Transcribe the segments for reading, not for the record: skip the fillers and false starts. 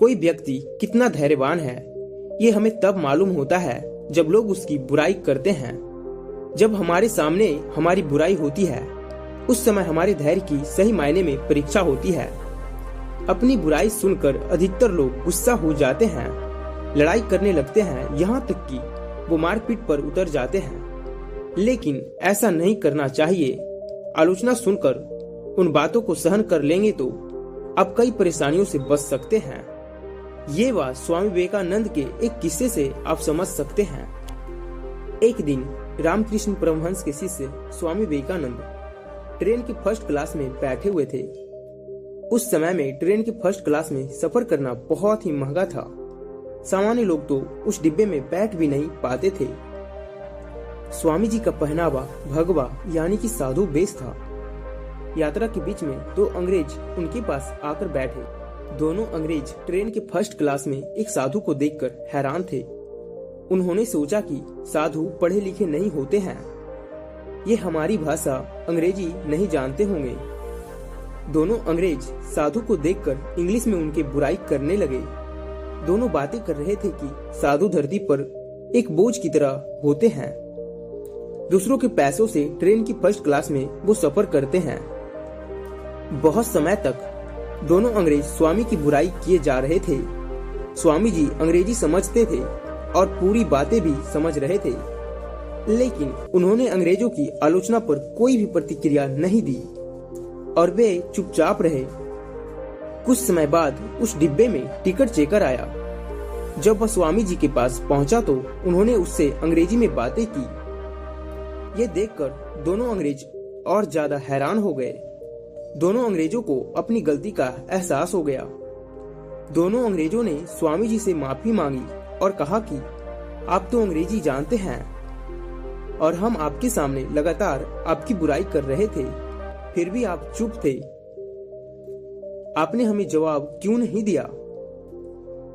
कोई व्यक्ति कितना धैर्यवान है ये हमें तब मालूम होता है जब लोग उसकी बुराई करते हैं। जब हमारे सामने हमारी बुराई होती है उस समय हमारे धैर्य की सही मायने में परीक्षा होती है। अपनी बुराई सुनकर अधिकतर लोग गुस्सा हो जाते हैं, लड़ाई करने लगते हैं, यहाँ तक कि वो मारपीट पर उतर जाते हैं। लेकिन ऐसा नहीं करना चाहिए। आलोचना सुनकर उन बातों को सहन कर लेंगे तो आप कई परेशानियों से बच सकते हैं। ये बात स्वामी विवेकानंद के एक किस्से से आप समझ सकते हैं। एक दिन रामकृष्ण परमहंस के शिष्य स्वामी विवेकानंद ट्रेन की फर्स्ट क्लास में बैठे हुए थे। उस समय में ट्रेन की फर्स्ट क्लास में सफर करना बहुत ही महंगा था। सामान्य लोग तो उस डिब्बे में बैठ भी नहीं पाते थे। स्वामी जी का पहनावा भगवा यानी कि साधु वेश था। यात्रा के बीच में दो अंग्रेज उनके पास आकर बैठे। दोनों अंग्रेज ट्रेन के फर्स्ट क्लास में एक साधु को देखकर हैरान थे। उन्होंने सोचा कि साधु पढ़े लिखे नहीं होते हैं, ये हमारी भाषा अंग्रेजी नहीं जानते होंगे। दोनों अंग्रेज साधु को देखकर इंग्लिश में उनकी बुराई करने लगे। दोनों बातें कर रहे थे कि साधु धरती पर एक बोझ की तरह होते हैं, दूसरों के पैसों से ट्रेन की फर्स्ट क्लास में वो सफर करते हैं। बहुत समय तक दोनों अंग्रेज स्वामी की बुराई किए जा रहे थे। स्वामी जी अंग्रेजी समझते थे और पूरी बातें भी समझ रहे थे, लेकिन उन्होंने अंग्रेजों की आलोचना पर कोई भी प्रतिक्रिया नहीं दी और वे चुपचाप रहे। कुछ समय बाद उस डिब्बे में टिकट चेकर आया। जब वह स्वामी जी के पास पहुंचा तो उन्होंने उससे अंग्रेजी में बातें की। ये देखकर दोनों अंग्रेज और ज्यादा हैरान हो गए। दोनों अंग्रेजों को अपनी गलती का एहसास हो गया। दोनों अंग्रेजों ने स्वामी जी से माफी मांगी और कहा कि आप तो अंग्रेजी जानते हैं और हम आपके सामने लगातार आपकी बुराई कर रहे थे, फिर भी आप चुप थे। आपने हमें जवाब क्यों नहीं दिया?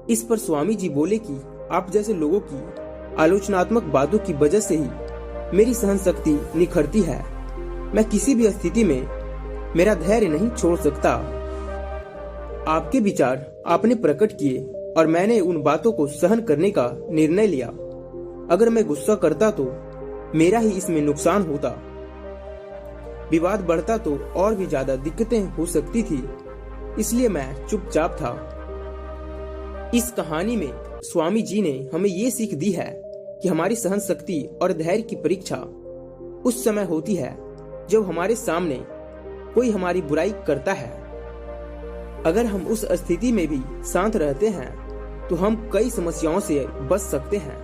इस पर स्वामी जी बोले कि आप जैसे लोगों की आलोचनात्मक बातों की वजह से ही मेरी सहन शक्ति निखरती है। मैं किसी भी स्थिति में मेरा धैर्य नहीं छोड़ सकता। आपके विचार आपने प्रकट किए और मैंने उन बातों को सहन करने का निर्णय लिया। अगर मैं गुस्सा करता तो मेरा ही इसमें नुकसान होता, विवाद बढ़ता तो और भी ज्यादा दिक्कतें हो सकती थी, इसलिए मैं चुपचाप था। इस कहानी में स्वामी जी ने हमें ये सीख दी है कि हमारी सहन शक्ति और धैर्य की परीक्षा उस समय होती है जब हमारे सामने कोई हमारी बुराई करता है। अगर हम उस स्थिति में भी शांत रहते हैं तो हम कई समस्याओं से बच सकते हैं।